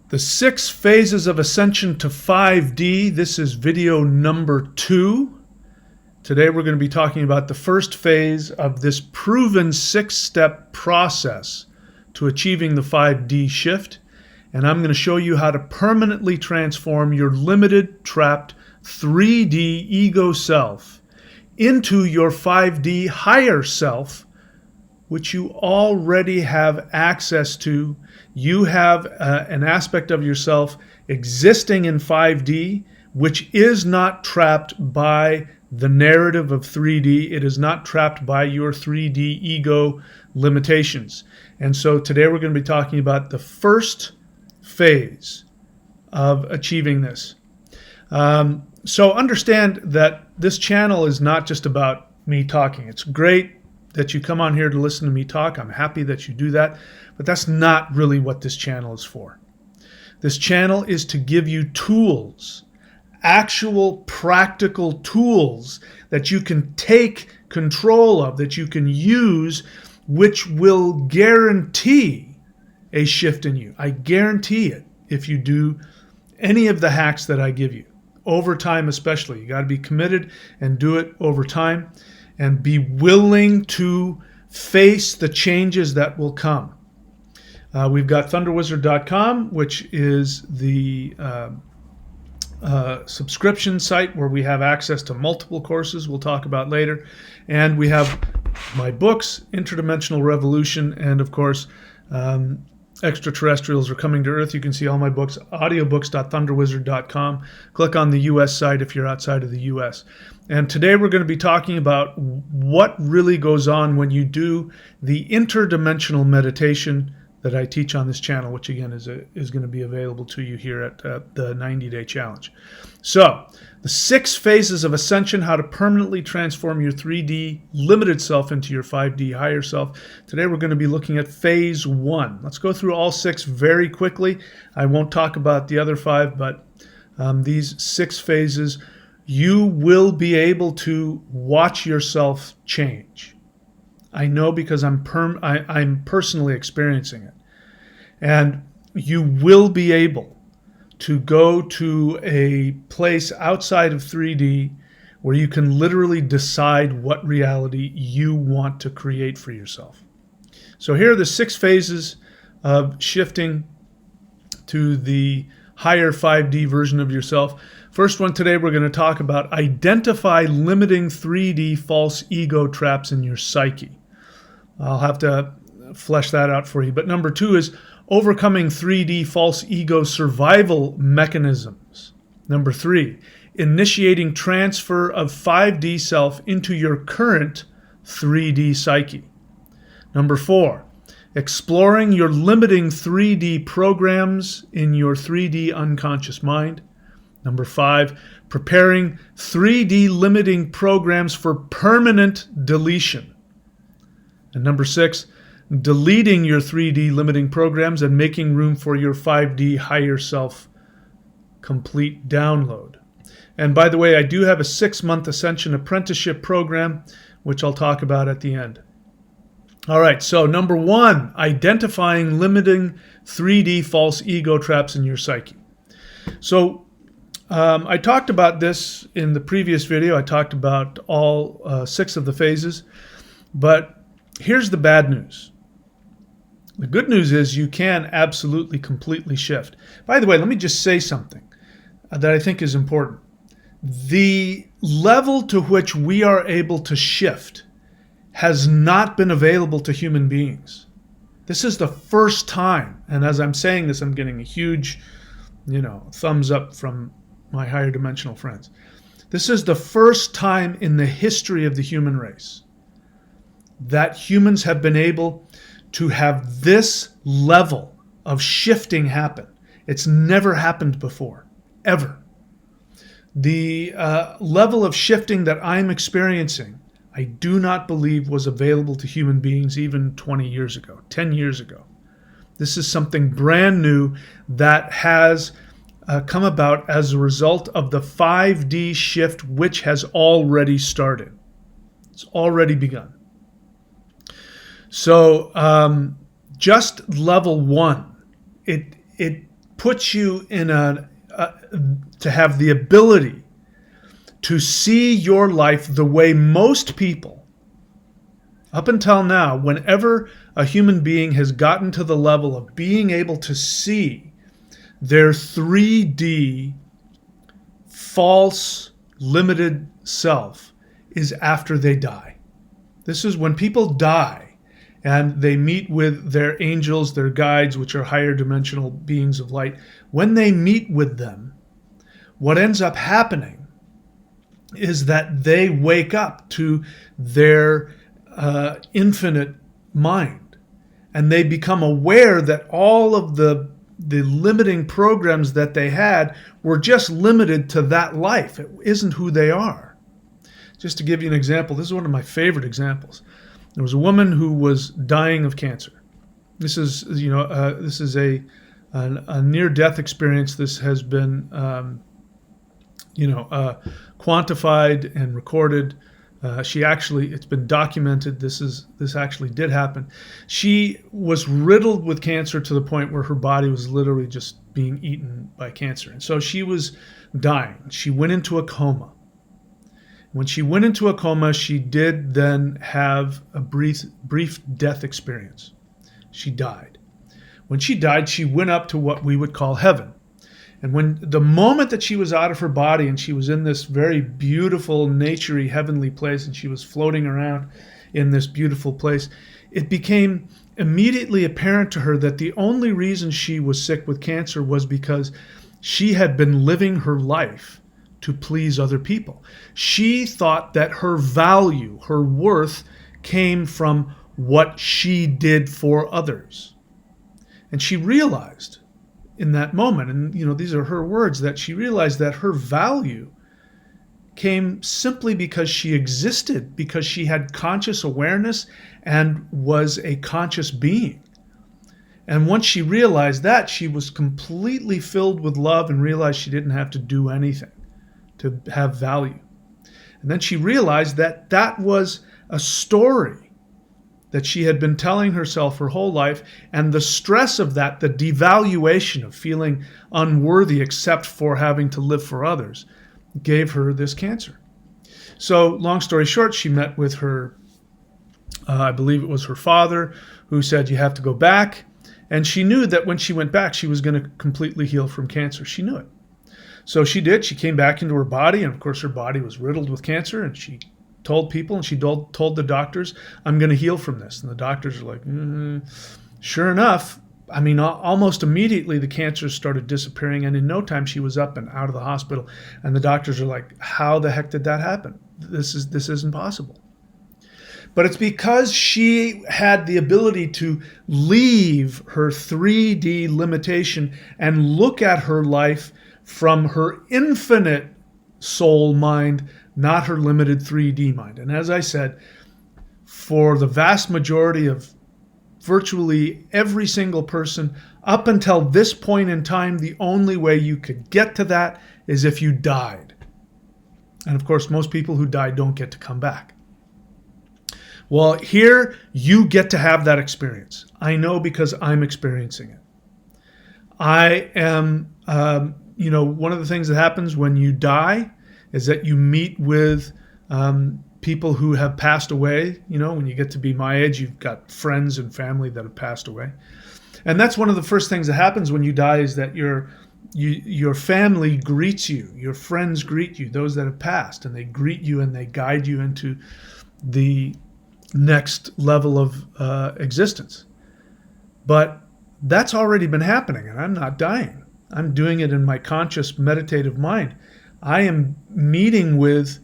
The 6 phases of ascension to 5D. This is video number 2. Today we're going to be talking about the first phase of this proven 6-step process to achieving the 5D shift. And I'm going to show you how to permanently transform your limited, trapped 3D ego self into your 5D higher self, which you already have access to. You have an aspect of yourself existing in 5D, which is not trapped by the narrative of 3D. It is not trapped by your 3D ego limitations. And so today we're going to be talking about the first phase of achieving this. So understand that this channel is not just about me talking. It's great that you come on here to listen to me talk. I'm happy that you do that, but that's not really what this channel is for. This channel is to give you tools, actual practical tools that you can take control of, that you can use, which will guarantee a shift in you. I guarantee it if you do any of the hacks that I give you. Over time especially. You got to be committed and do it over time. And be willing to face the changes that will come. We've got thunderwizard.com, which is the subscription site where we have access to multiple courses we'll talk about later. And we have my books, Interdimensional Revolution, and of course, Extraterrestrials Are Coming to Earth. You can see all my books, audiobooks.thunderwizard.com. Click on the US site if you're outside of the US. And today we're going to be talking about what really goes on when you do the interdimensional meditation that I teach on this channel, which again is going to be available to you here at the 90-day challenge. So, the 6 phases of ascension, how to permanently transform your 3D limited self into your 5D higher self. Today we're going to be looking at phase 1. Let's go through all 6 very quickly. I won't talk about the other 5, but these 6 phases, you will be able to watch yourself change. I know because I'm personally experiencing it. And you will be able to go to a place outside of 3D where you can literally decide what reality you want to create for yourself. So here are the 6 phases of shifting to the higher 5D version of yourself. First one today, we're going to talk about identify limiting 3D false ego traps in your psyche. I'll have to flesh that out for you. But number 2 is overcoming 3D false ego survival mechanisms. Number 3, initiating transfer of 5D self into your current 3D psyche. Number 4, exploring your limiting 3D programs in your 3D unconscious mind. Number 5, preparing 3D limiting programs for permanent deletion. And number 6, deleting your 3D limiting programs and making room for your 5D higher self complete download. And by the way, I do have a 6-month Ascension apprenticeship program, which I'll talk about at the end. All right, so number 1, identifying limiting 3D false ego traps in your psyche. So I talked about this in the previous video. I talked about all 6 of the phases, but here's the bad news. The good news is you can absolutely completely shift. By the way, let me just say something that I think is important. The level to which we are able to shift has not been available to human beings. This is the first time, and as I'm saying this, I'm getting a huge, thumbs up from my higher dimensional friends. This is the first time in the history of the human race that humans have been able to have this level of shifting happen. It's never happened before, ever. The level of shifting that I'm experiencing, I do not believe was available to human beings even 20 years ago, 10 years ago. This is something brand new that has come about as a result of the 5D shift, which has already started. It's already begun. So just level 1, it puts you in to have the ability to see your life the way most people, up until now, whenever a human being has gotten to the level of being able to see their 3D false limited self, is after they die. This is when people die and they meet with their angels, their guides, which are higher dimensional beings of light. When they meet with them, what ends up happening is that they wake up to their infinite mind, and they become aware that all of the limiting programs that they had were just limited to that life. It isn't who they are. Just to give you an example, this is one of my favorite examples. There was a woman who was dying of cancer. This is, this is a near-death experience. This has been, quantified and recorded. It's been documented. This actually did happen. She was riddled with cancer to the point where her body was literally just being eaten by cancer. And so she was dying. She went into a coma. When she went into a coma, she did then have a brief death experience. She died. When she died, she went up to what we would call heaven. And when the moment that she was out of her body and she was in this very beautiful, naturey, heavenly place, and she was floating around in this beautiful place, it became immediately apparent to her that the only reason she was sick with cancer was because she had been living her life to please other people. She thought that her value, her worth, came from what she did for others. And she realized in that moment, and these are her words, that she realized that her value came simply because she existed, because she had conscious awareness and was a conscious being. And once she realized that, she was completely filled with love and realized she didn't have to do anything to have value. And then she realized that that was a story that she had been telling herself her whole life, and the stress of that, the devaluation of feeling unworthy except for having to live for others, gave her this cancer. So long story short, she met with her, I believe it was her father, who said, you have to go back. And she knew that when she went back, she was going to completely heal from cancer. She knew it. So she did. She came back into her body, and of course her body was riddled with cancer, and she told people, and she told the doctors, I'm going to heal from this. And the doctors are like, Sure enough, almost immediately the cancer started disappearing, and in no time she was up and out of the hospital. And the doctors are like, how the heck did that happen? This isn't possible. But it's because she had the ability to leave her 3D limitation and look at her life from her infinite soul mind, not her limited 3D mind. And as I said, for the vast majority of virtually every single person, up until this point in time, the only way you could get to that is if you died. And of course, most people who die don't get to come back. Well, here you get to have that experience. I know because I'm experiencing it. I am, one of the things that happens when you die is that you meet with people who have passed away. When you get to be my age, you've got friends and family that have passed away. And that's one of the first things that happens when you die, is that your family greets you, your friends greet you, those that have passed, and they greet you and they guide you into the next level of existence. But that's already been happening, and I'm not dying. I'm doing it in my conscious meditative mind. I am meeting with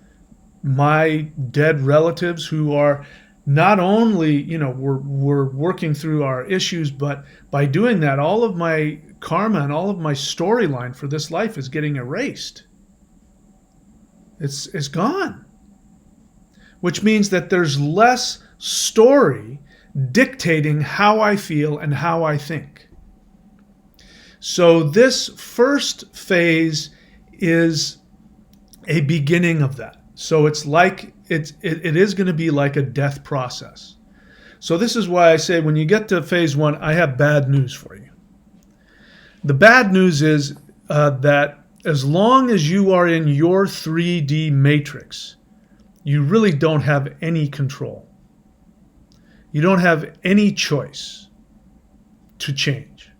my dead relatives who are not only, we're working through our issues, but by doing that, all of my karma and all of my storyline for this life is getting erased. It's gone. Which means that there's less story dictating how I feel and how I think. So this first phase is a beginning of that. So it's like it is going to be like a death process. So this is why I say when you get to phase 1, I have bad news for you. The bad news is that as long as you are in your 3D matrix, you really don't have any control. You don't have any choice to change.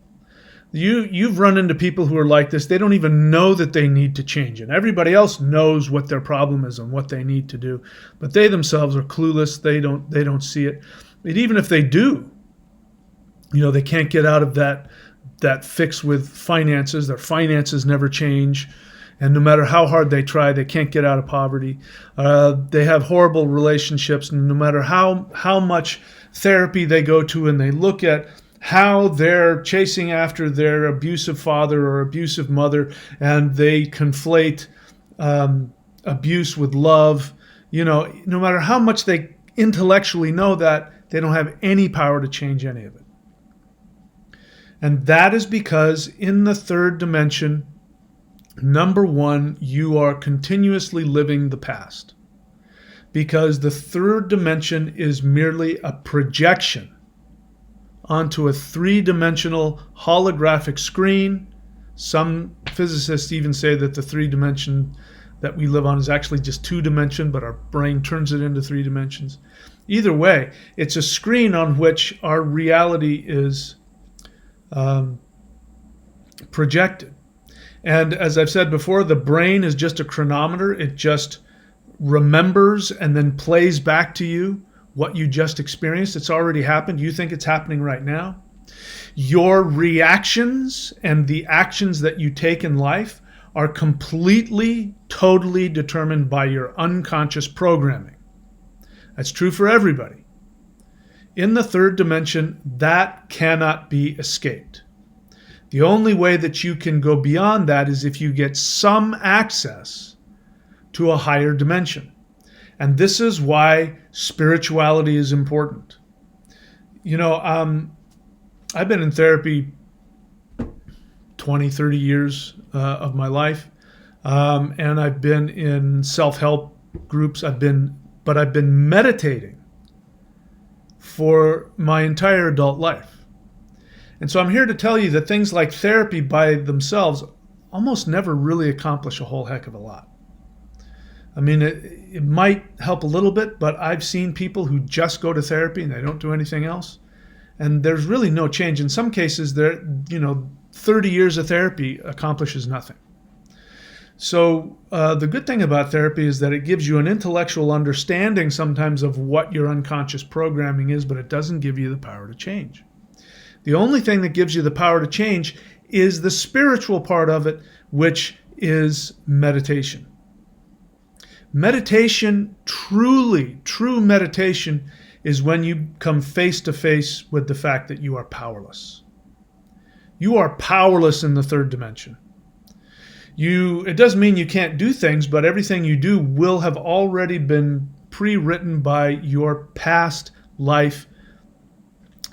You've run into people who are like this. They don't even know that they need to change. And everybody else knows what their problem is and what they need to do. But they themselves are clueless. They don't see it. But even if they do, they can't get out of that fix with finances. Their finances never change. And no matter how hard they try, they can't get out of poverty. They have horrible relationships. No matter how much therapy they go to, and they look at how they're chasing after their abusive father or abusive mother, and they conflate abuse with love. No matter how much they intellectually know that, they don't have any power to change any of it. And that is because in the third dimension, number one, you are continuously living the past. Because the third dimension is merely a projection onto a three-dimensional holographic screen. Some physicists even say that the 3-dimension that we live on is actually just 2-dimension, but our brain turns it into 3 dimensions. Either way, it's a screen on which our reality is projected. And as I've said before, the brain is just a chronometer. It just remembers and then plays back to you what you just experienced. It's already happened. You think it's happening right now. Your reactions and the actions that you take in life are completely, totally determined by your unconscious programming. That's true for everybody. In the third dimension, that cannot be escaped. The only way that you can go beyond that is if you get some access to a higher dimension. And this is why spirituality is important. I've been in therapy 20, 30 years of my life. And I've been in self-help groups. I've been meditating for my entire adult life. And so I'm here to tell you that things like therapy by themselves almost never really accomplish a whole heck of a lot. I mean, it might help a little bit, but I've seen people who just go to therapy and they don't do anything else. And there's really no change. In some cases, 30 years of therapy accomplishes nothing. So the good thing about therapy is that it gives you an intellectual understanding sometimes of what your unconscious programming is, but it doesn't give you the power to change. The only thing that gives you the power to change is the spiritual part of it, which is meditation. Meditation, true meditation, is when you come face to face with the fact that you are powerless. You are powerless in the third dimension. It doesn't mean you can't do things, but everything you do will have already been pre-written by your past life,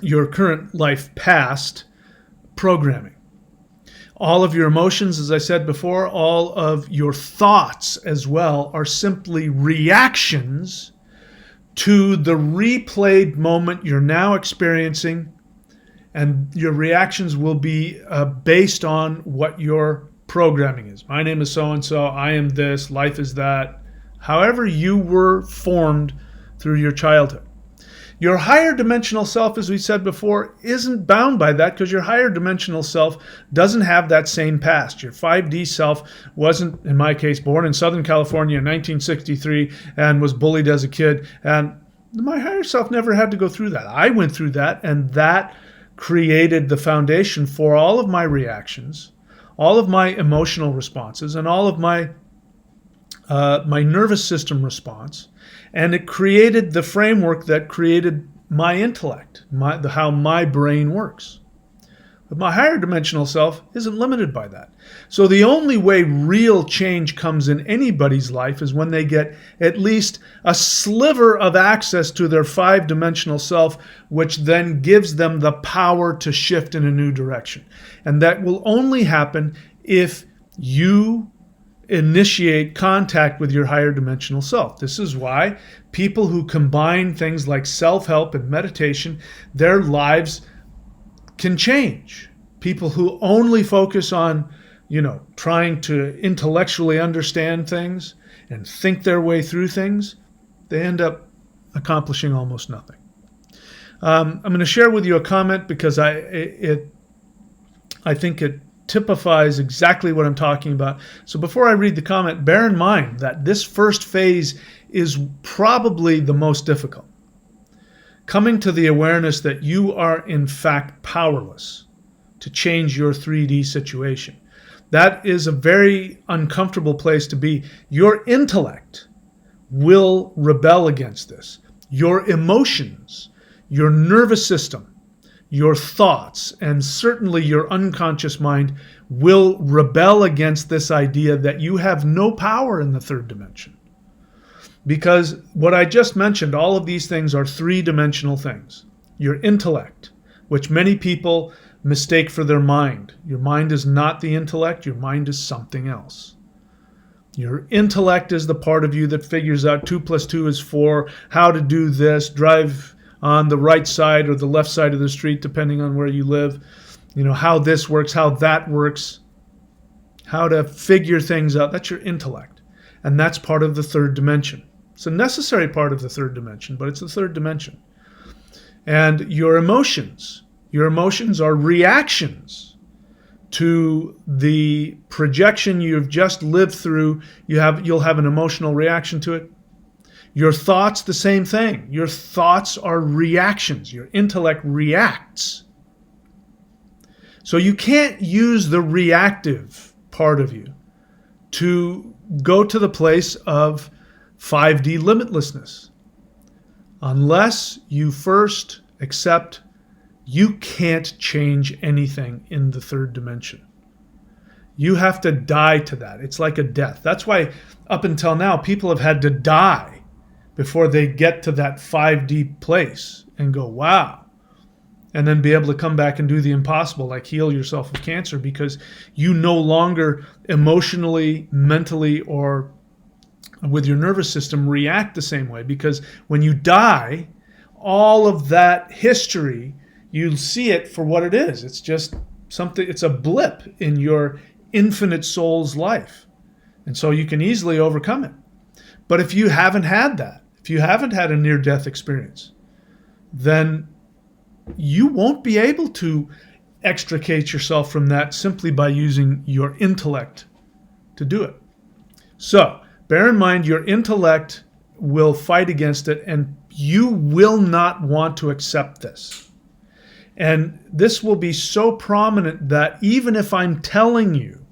your current life past programming. All of your emotions, as I said before, all of your thoughts as well, are simply reactions to the replayed moment you're now experiencing, and your reactions will be based on what your programming is. My name is so-and-so, I am this, life is that. However you were formed through your childhood. Your higher dimensional self, as we said before, isn't bound by that because your higher dimensional self doesn't have that same past. Your 5D self wasn't, in my case, born in Southern California in 1963 and was bullied as a kid. And my higher self never had to go through that. I went through that, and that created the foundation for all of my reactions, all of my emotional responses, and all of my nervous system response. And it created the framework that created my intellect, how my brain works. But my higher dimensional self isn't limited by that. So the only way real change comes in anybody's life is when they get at least a sliver of access to their 5-dimensional self, which then gives them the power to shift in a new direction. And that will only happen if you initiate contact with your higher dimensional self. This is why people who combine things like self-help and meditation, their lives can change. People who only focus on, trying to intellectually understand things and think their way through things, they end up accomplishing almost nothing. I'm going to share with you a comment because I think it typifies exactly what I'm talking about. So before I read the comment, bear in mind that this first phase is probably the most difficult. Coming to the awareness that you are in fact powerless to change your 3D situation. That is a very uncomfortable place to be. Your intellect will rebel against this. Your emotions, your nervous system, your thoughts, and certainly your unconscious mind will rebel against this idea that you have no power in the third dimension. Because what I just mentioned, all of these things are three-dimensional things. Your intellect, which many people mistake for their mind. Your mind is not the intellect, your mind is something else. Your intellect is the part of you that figures out 2 + 2 is 4, how to do this, drive on the right side or the left side of the street, depending on where you live, how this works, how that works, how to figure things out. That's your intellect. And that's part of the third dimension. It's a necessary part of the third dimension, but it's the third dimension. And your emotions are reactions to the projection you've just lived through. You'll have an emotional reaction to it. Your thoughts, the same thing. Your thoughts are reactions. Your intellect reacts. So you can't use the reactive part of you to go to the place of 5D limitlessness unless you first accept you can't change anything in the third dimension. You have to die to that. It's like a death. That's why up until now, people have had to die before they get to that 5D place and go, wow. And then be able to come back and do the impossible, like heal yourself of cancer, because you no longer emotionally, mentally, or with your nervous system react the same way. Because when you die, all of that history, you'll see it for what it is. It's just something, it's a blip in your infinite soul's life. And so you can easily overcome it. But if you haven't had that, if you haven't had a near-death experience, then you won't be able to extricate yourself from that simply by using your intellect to do it. So bear in mind, your intellect will fight against it, and you will not want to accept this. And this will be so prominent that even if I'm telling you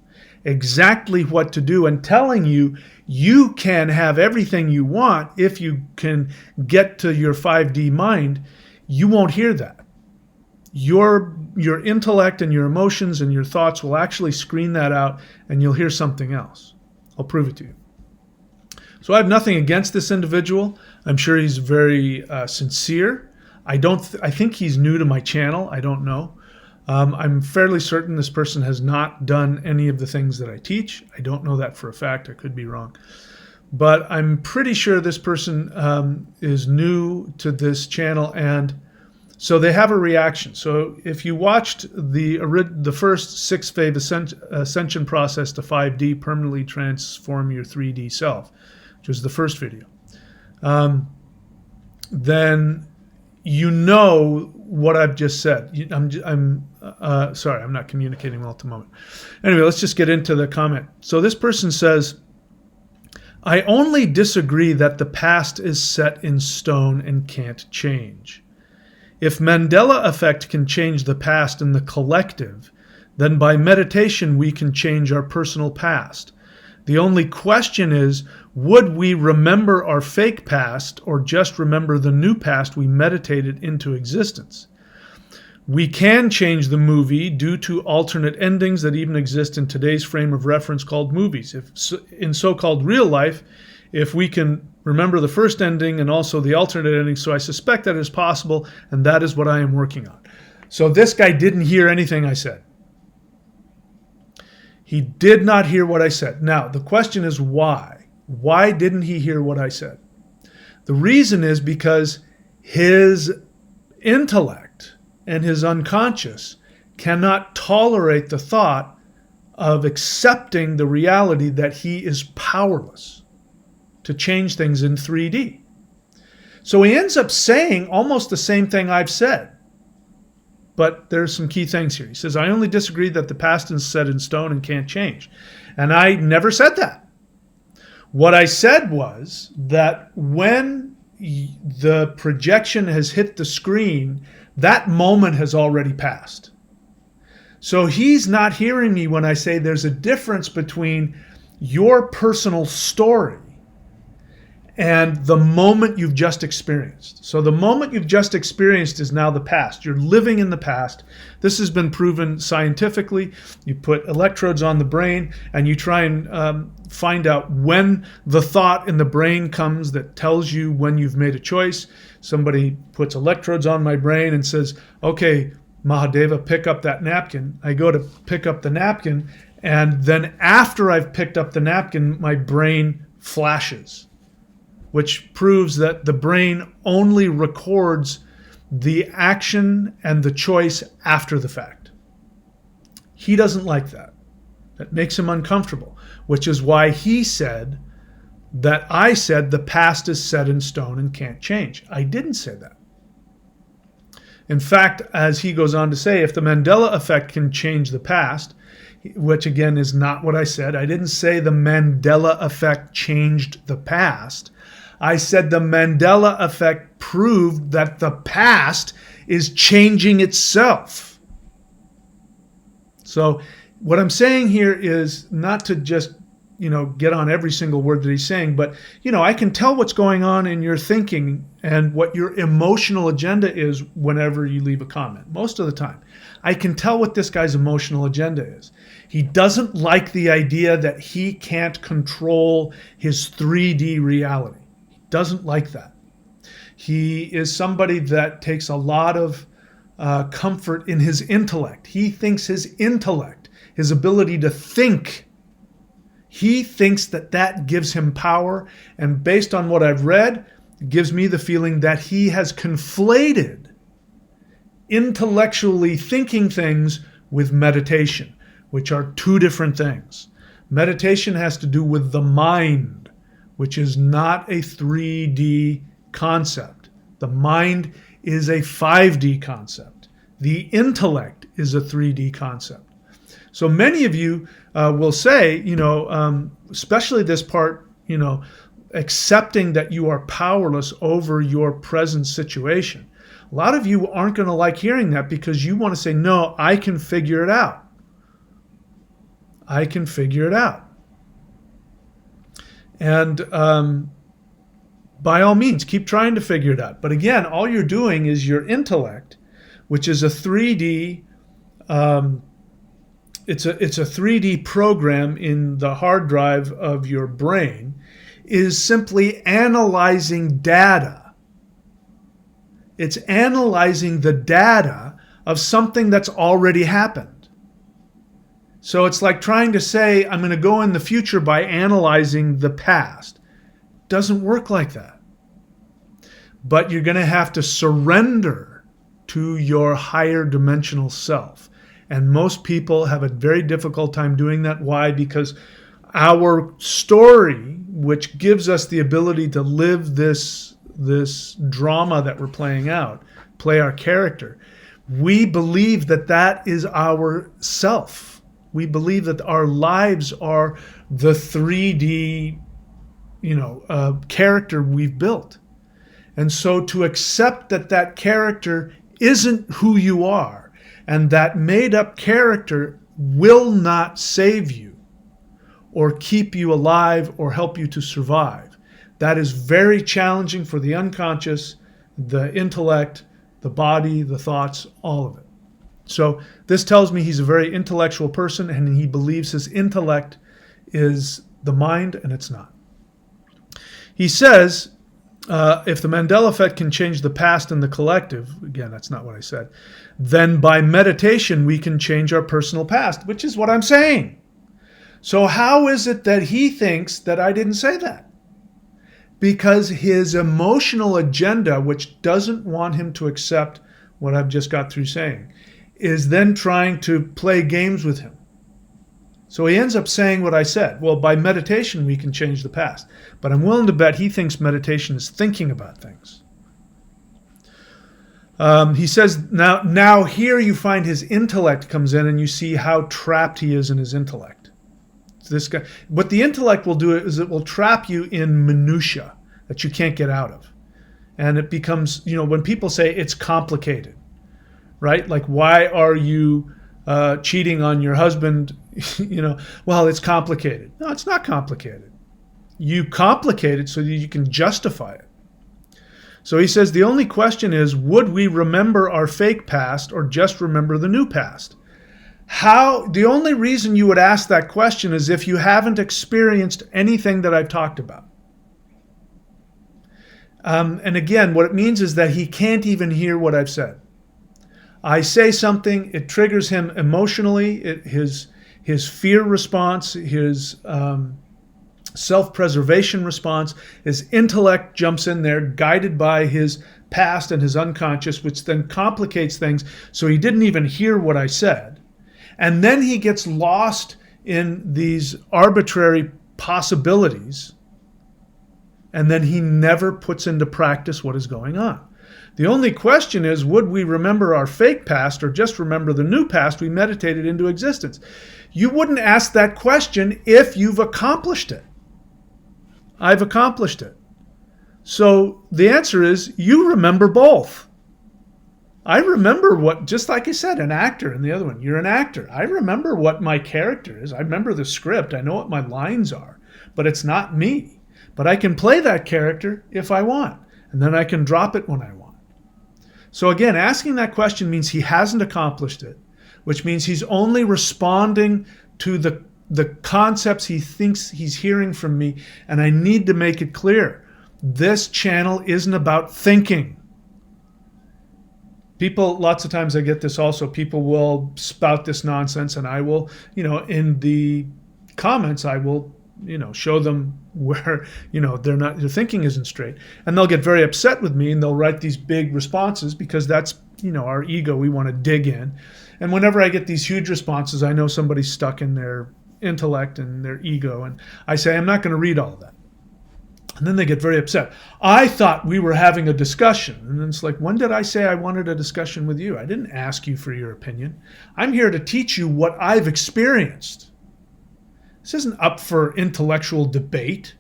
exactly what to do and telling you you can have everything you want if you can get to your 5D mind, you won't hear that. Your intellect and your emotions and your thoughts will actually screen that out, and you'll hear something else. I'll prove it to you. So I have nothing against this individual. I'm sure he's very sincere. I think he's new to my channel. I don't know. I'm fairly certain this person has not done any of the things that I teach. I don't know that for a fact. I could be wrong. But I'm pretty sure this person is new to this channel, and so they have a reaction. So if you watched the first 6-phase ascension process to 5D, permanently transform your 3D self, which was the first video, then you know what I've just said. Sorry, I'm not communicating well at the moment. Anyway, let's just get into the comment. So this person says, I only disagree that the past is set in stone and can't change. If Mandela effect can change the past in the collective, then by meditation we can change our personal past. The only question is, would we remember our fake past or just remember the new past we meditated into existence? We can change the movie due to alternate endings that even exist in today's frame of reference called movies. In so-called real life, if we can remember the first ending and also the alternate ending, so I suspect that is possible, and that is what I am working on. So this guy didn't hear anything I said. He did not hear what I said. Now, the question is why? Why didn't he hear what I said? The reason is because his intellect and his unconscious cannot tolerate the thought of accepting the reality that he is powerless to change things in 3D. So he ends up saying almost the same thing I've said. But there's some key things here. He says, I only disagree that the past is set in stone and can't change. And I never said that. What I said was that when the projection has hit the screen, that moment has already passed. So he's not hearing me when I say there's a difference between your personal story and the moment you've just experienced. So the moment you've just experienced is now the past. You're living in the past. This has been proven scientifically. You put electrodes on the brain and you try and find out when the thought in the brain comes that tells you when you've made a choice. Somebody puts electrodes on my brain and says, okay, Mahadeva, pick up that napkin. I go to pick up the napkin, and then after I've picked up the napkin, my brain flashes, which proves that the brain only records the action and the choice after the fact. He doesn't like that. That makes him uncomfortable, which is why he said that I said the past is set in stone and can't change. I didn't say that. In fact, as he goes on to say, if the Mandela effect can change the past, which again is not what I said. I didn't say the Mandela effect changed the past. I said the Mandela effect proved that the past is changing itself. So what I'm saying here is not to just, get on every single word that he's saying, but, I can tell what's going on in your thinking and what your emotional agenda is whenever you leave a comment. Most of the time, I can tell what this guy's emotional agenda is. He doesn't like the idea that he can't control his 3D reality. He doesn't like that. He is somebody that takes a lot of comfort in his intellect. He thinks his intellect, his ability to think, he thinks that that gives him power. And based on what I've read, it gives me the feeling that he has conflated intellectually thinking things with meditation, which are two different things. Meditation has to do with the mind, which is not a 3D concept. The mind is a 5D concept. The intellect is a 3D concept. So many of you will say, especially this part, accepting that you are powerless over your present situation. A lot of you aren't going to like hearing that because you want to say, no, I can figure it out. I can figure it out. And by all means, keep trying to figure it out. But again, all you're doing is your intellect, which is a 3D it's a 3D program in the hard drive of your brain, is simply analyzing data. It's analyzing the data of something that's already happened. So it's like trying to say, I'm going to go in the future by analyzing the past. It doesn't work like that. But you're going to have to surrender to your higher dimensional self. And most people have a very difficult time doing that. Why? Because our story, which gives us the ability to live this drama that we're playing out, play our character, we believe that that is our self. We believe that our lives are the 3D, character we've built. And so to accept that that character isn't who you are, and that made-up character will not save you or keep you alive or help you to survive. That is very challenging for the unconscious, the intellect, the body, the thoughts, all of it. So this tells me he's a very intellectual person, and he believes his intellect is the mind, and it's not. He says, if the Mandela effect can change the past and the collective, again, that's not what I said, then by meditation we can change our personal past, which is what I'm saying. So how is it that he thinks that I didn't say that? Because his emotional agenda, which doesn't want him to accept what I've just got through saying, is then trying to play games with him. So he ends up saying what I said. Well, by meditation, we can change the past. But I'm willing to bet he thinks meditation is thinking about things. He says, now here you find his intellect comes in and you see how trapped he is in his intellect. This guy, what the intellect will do is it will trap you in minutia that you can't get out of. And it becomes, when people say it's complicated, right? Like, why are you cheating on your husband? Well, it's complicated. No, it's not complicated. You complicate it so that you can justify it. So he says the only question is, would we remember our fake past or just remember the new past? The only reason you would ask that question is if you haven't experienced anything that I've talked about. And again, what it means is that he can't even hear what I've said. I say something, it triggers him emotionally, his fear response, his self-preservation response, his intellect jumps in there, guided by his past and his unconscious, which then complicates things, so he didn't even hear what I said. And then he gets lost in these arbitrary possibilities, and then he never puts into practice what is going on. The only question is, would we remember our fake past or just remember the new past we meditated into existence? You wouldn't ask that question if you've accomplished it. I've accomplished it. So the answer is, you remember both. I remember just like I said, an actor in the other one, you're an actor. I remember what my character is. I remember the script. I know what my lines are, but it's not me. But I can play that character if I want, and then I can drop it when I want. So again, asking that question means he hasn't accomplished it, which means he's only responding to the concepts he thinks he's hearing from me, and I need to make it clear. This channel isn't about thinking. People, lots of times I get this also, people will spout this nonsense, and I will, in the comments, I will, show them where, their thinking isn't straight. And they'll get very upset with me, and they'll write these big responses because that's, our ego, we want to dig in. And whenever I get these huge responses, I know somebody's stuck in their intellect and their ego, and I say, I'm not going to read all of that. And then they get very upset. I thought we were having a discussion. And then it's like, when did I say I wanted a discussion with you? I didn't ask you for your opinion. I'm here to teach you what I've experienced. This isn't up for intellectual debate.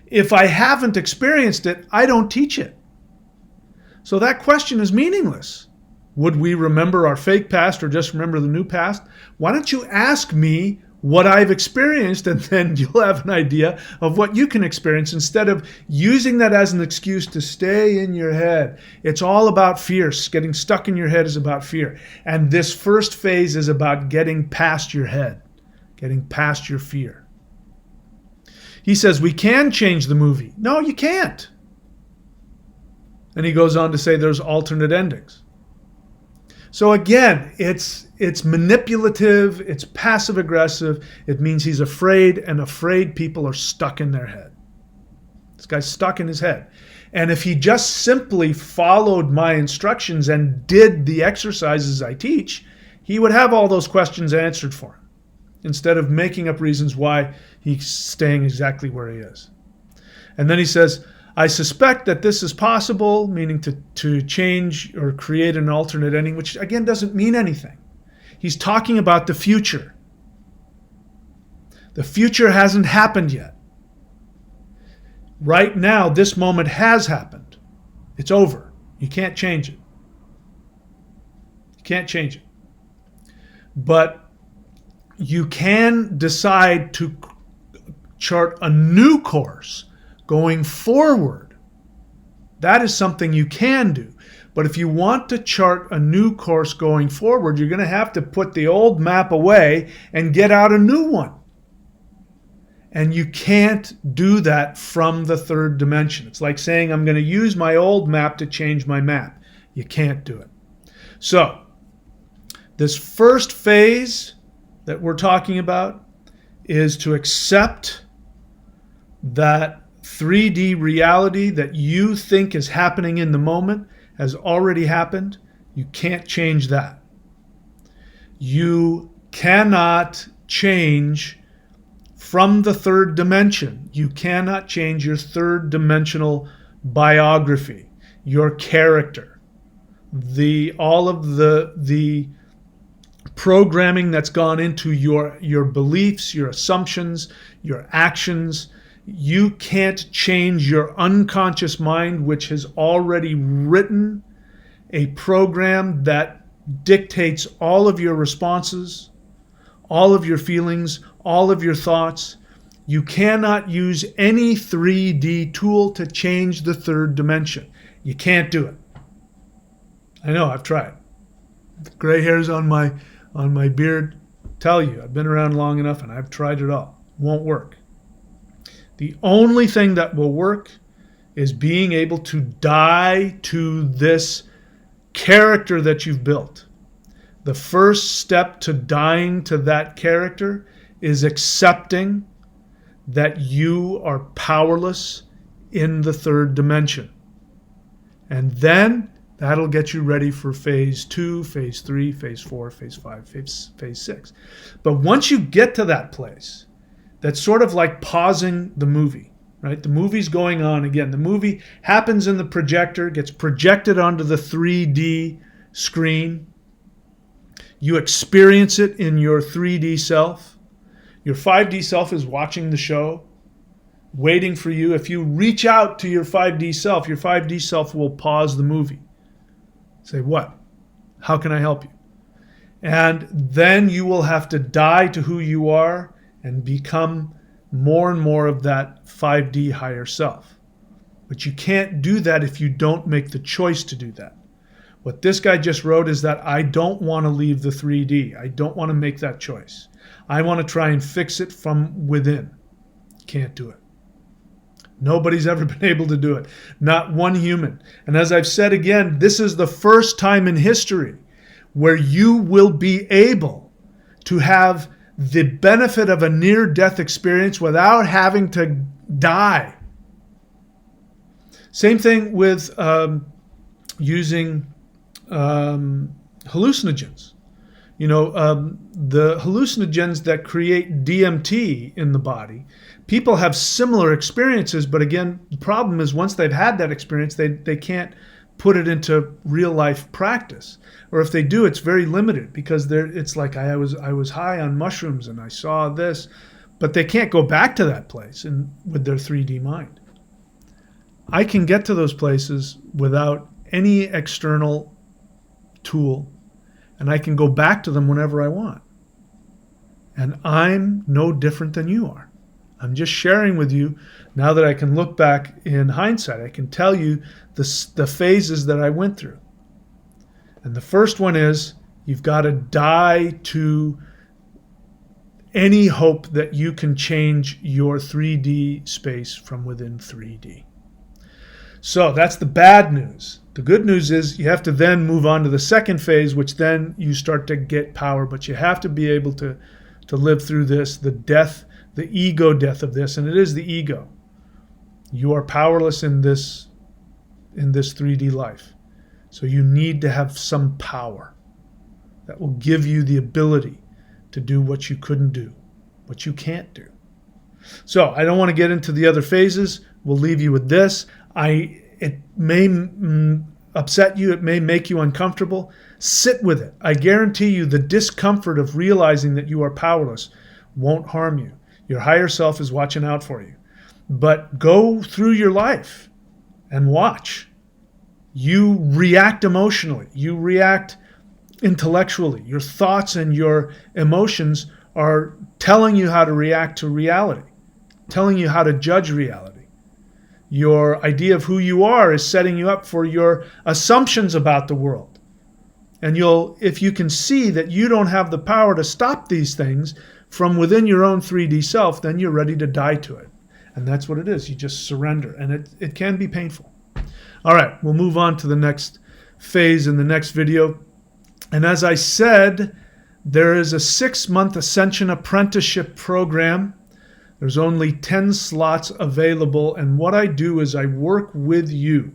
If I haven't experienced it, I don't teach it. So that question is meaningless. Would we remember our fake past or just remember the new past? Why don't you ask me what I've experienced, and then you'll have an idea of what you can experience instead of using that as an excuse to stay in your head. It's all about fear. Getting stuck in your head is about fear. And this first phase is about getting past your head, getting past your fear. He says, we can change the movie. No, you can't. And he goes on to say there's alternate endings. So again, it's manipulative, it's passive aggressive. It means he's afraid, and afraid people are stuck in their head. This guy's stuck in his head. And if he just simply followed my instructions and did the exercises I teach, he would have all those questions answered for him, instead of making up reasons why he's staying exactly where he is. And then he says, I suspect that this is possible, meaning to change or create an alternate ending, which again doesn't mean anything. He's talking about the future. The future hasn't happened yet. Right now, this moment has happened. It's over. You can't change it. You can't change it. But you can decide to chart a new course going forward. That is something you can do. But if you want to chart a new course going forward, you're going to have to put the old map away and get out a new one. And you can't do that from the third dimension. It's like saying, I'm going to use my old map to change my map. You can't do it. So, this first phase that we're talking about is to accept that 3D reality that you think is happening in the moment has already happened. You can't change that. You cannot change from the third dimension. You cannot change your third dimensional biography, your character, all of the programming that's gone into your beliefs, your assumptions, your actions. You can't change your unconscious mind, which has already written a program that dictates all of your responses, all of your feelings, all of your thoughts. You cannot use any 3D tool to change the third dimension. You can't do it. I know, I've tried. The gray hairs on my beard tell you, I've been around long enough and I've tried it all. Won't work. The only thing that will work is being able to die to this character that you've built. The first step to dying to that character is accepting that you are powerless in the third dimension. And then that'll get you ready for phase 2, phase 3, phase 4, phase 5, phase 6. But once you get to that place, that's sort of like pausing the movie, right? The movie's going on again. The movie happens in the projector, gets projected onto the 3D screen. You experience it in your 3D self. Your 5D self is watching the show, waiting for you. If you reach out to your 5D self will pause the movie. Say, what? How can I help you? And then you will have to die to who you are and become more and more of that 5D higher self. But you can't do that if you don't make the choice to do that. What this guy just wrote is that I don't want to leave the 3D. I don't want to make that choice. I want to try and fix it from within. Can't do it. Nobody's ever been able to do it. Not one human. And as I've said again, this is the first time in history where you will be able to have the benefit of a near-death experience without having to die. Same thing with using hallucinogens. The hallucinogens that create DMT in the body, people have similar experiences, but again, the problem is once they've had that experience, they can't put it into real life practice. Or if they do, it's very limited because it's like I was high on mushrooms and I saw this, but they can't go back to that place with their 3D mind. I can get to those places without any external tool, and I can go back to them whenever I want. And I'm no different than you are. I'm just sharing with you now that I can look back in hindsight. I can tell you the phases that I went through. And the first one is you've got to die to any hope that you can change your 3D space from within 3D. So that's the bad news. The good news is you have to then move on to the second phase, which then you start to get power, but you have to be able to live through this, the death, the ego death of this, and it is the ego. You are powerless in this 3D life. So you need to have some power that will give you the ability to do what you couldn't do, what you can't do. So I don't want to get into the other phases. We'll leave you with this. It may upset you. It may make you uncomfortable. Sit with it. I guarantee you the discomfort of realizing that you are powerless won't harm you. Your higher self is watching out for you. But go through your life and watch. You react emotionally. You react intellectually. Your thoughts and your emotions are telling you how to react to reality, telling you how to judge reality. Your idea of who you are is setting you up for your assumptions about the world. And if you can see that you don't have the power to stop these things from within your own 3D self, then you're ready to die to it. And that's what it is. You just surrender. And it can be painful. All right, we'll move on to the next phase in the next video. And as I said, there is a 6-month Ascension apprenticeship program. There's only 10 slots available. And what I do is I work with you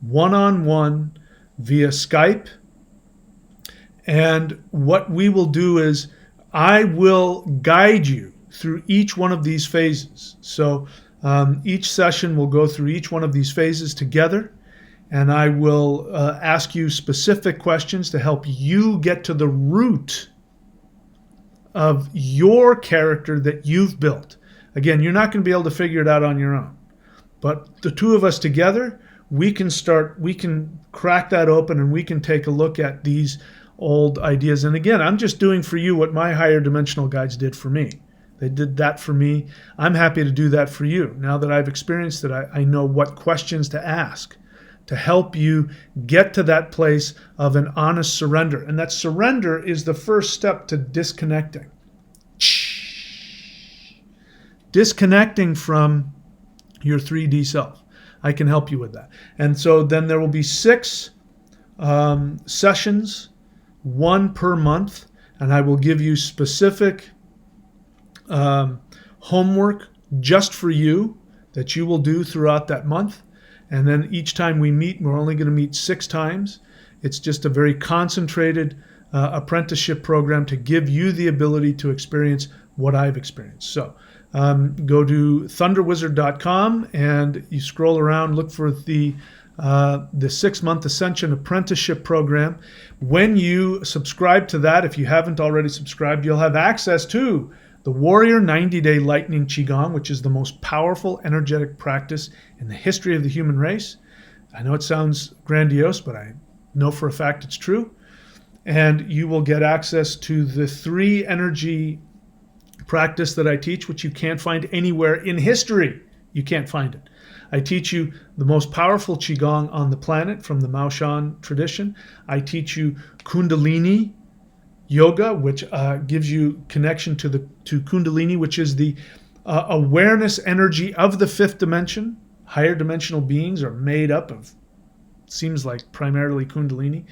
one-on-one via Skype. And what we will do is I will guide you through each one of these phases. So each session will go through each one of these phases together, and I will ask you specific questions to help you get to the root of your character that you've built. Again, you're not going to be able to figure it out on your own. But the two of us together, we can crack that open, and we can take a look at these old ideas. And again, I'm just doing for you what my higher dimensional guides did for me. They did that for me. I'm happy to do that for you. Now that I've experienced it, I know what questions to ask to help you get to that place of an honest surrender. And that surrender is the first step to disconnecting. Disconnecting from your 3D self. I can help you with that. And so then there will be 6 sessions, 1 per month, and I will give you specific homework just for you that you will do throughout that month. And then each time we meet, we're only going to meet 6 times. It's just a very concentrated apprenticeship program to give you the ability to experience what I've experienced. So go to thunderwizard.com and you scroll around, look for the 6-month Ascension apprenticeship program. When you subscribe to that, if you haven't already subscribed, you'll have access to the Warrior 90-Day Lightning Qigong, which is the most powerful energetic practice in the history of the human race. I know it sounds grandiose, but I know for a fact it's true. And you will get access to the 3 energy practice that I teach, which you can't find anywhere in history. You can't find it. I teach you the most powerful Qigong on the planet from the Maoshan tradition. I teach you Kundalini Yoga, which gives you connection to Kundalini, which is the awareness energy of the 5th dimension. Higher dimensional beings are made up of, seems like, primarily Kundalini.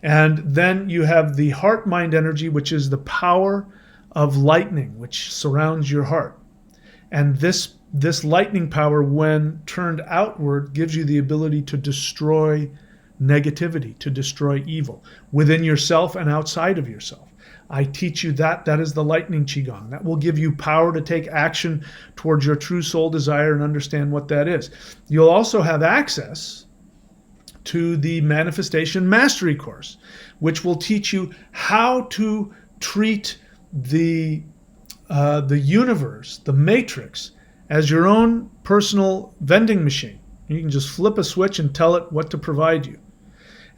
And then you have the heart-mind energy, which is the power of lightning, which surrounds your heart. And this lightning power, when turned outward, gives you the ability to destroy negativity, to destroy evil within yourself and outside of yourself. I teach you that. That is the lightning Qigong. That will give you power to take action towards your true soul desire and understand what that is. You'll also have access to the Manifestation Mastery course, which will teach you how to treat the universe, the matrix, as your own personal vending machine. You can just flip a switch and tell it what to provide you.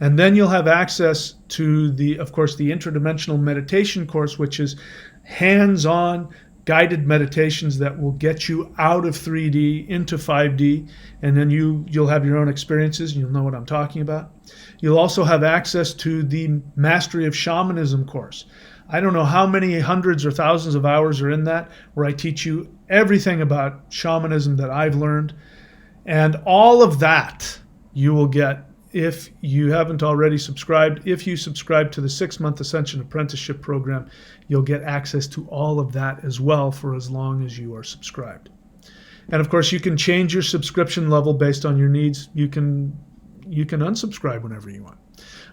And then you'll have access to of course, the interdimensional meditation course, which is hands-on guided meditations that will get you out of 3D into 5D, and then you'll have your own experiences and you'll know what I'm talking about. You'll also have access to the Mastery of Shamanism course. I don't know how many hundreds or thousands of hours are in that, where I teach you everything about shamanism that I've learned. And all of that you will get if you haven't already subscribed. If you subscribe to the 6-month Ascension Apprenticeship Program, you'll get access to all of that as well for as long as you are subscribed. And of course, you can change your subscription level based on your needs. You can unsubscribe whenever you want.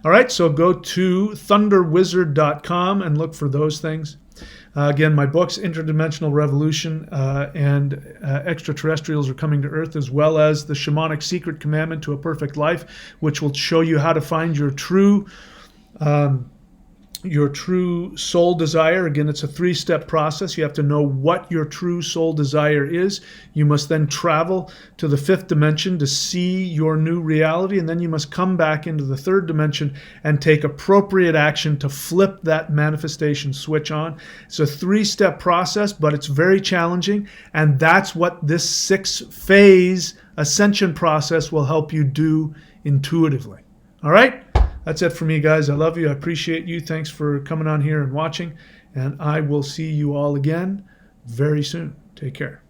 All right, so go to thunderwizard.com and look for those things. Again, my books, Interdimensional Revolution and Extraterrestrials Are Coming to Earth, as well as The Shamanic Secret Commandment to a Perfect Life, which will show you how to find your true soul desire. Again, it's a 3-step process. You have to know what your true soul desire is. You must then travel to the 5th dimension to see your new reality, and then you must come back into the 3rd dimension and take appropriate action to flip that manifestation switch on. It's a 3-step process, but it's very challenging, and that's what this 6-phase ascension process will help you do intuitively. All right? That's it for me, guys. I love you. I appreciate you. Thanks for coming on here and watching. And I will see you all again very soon. Take care.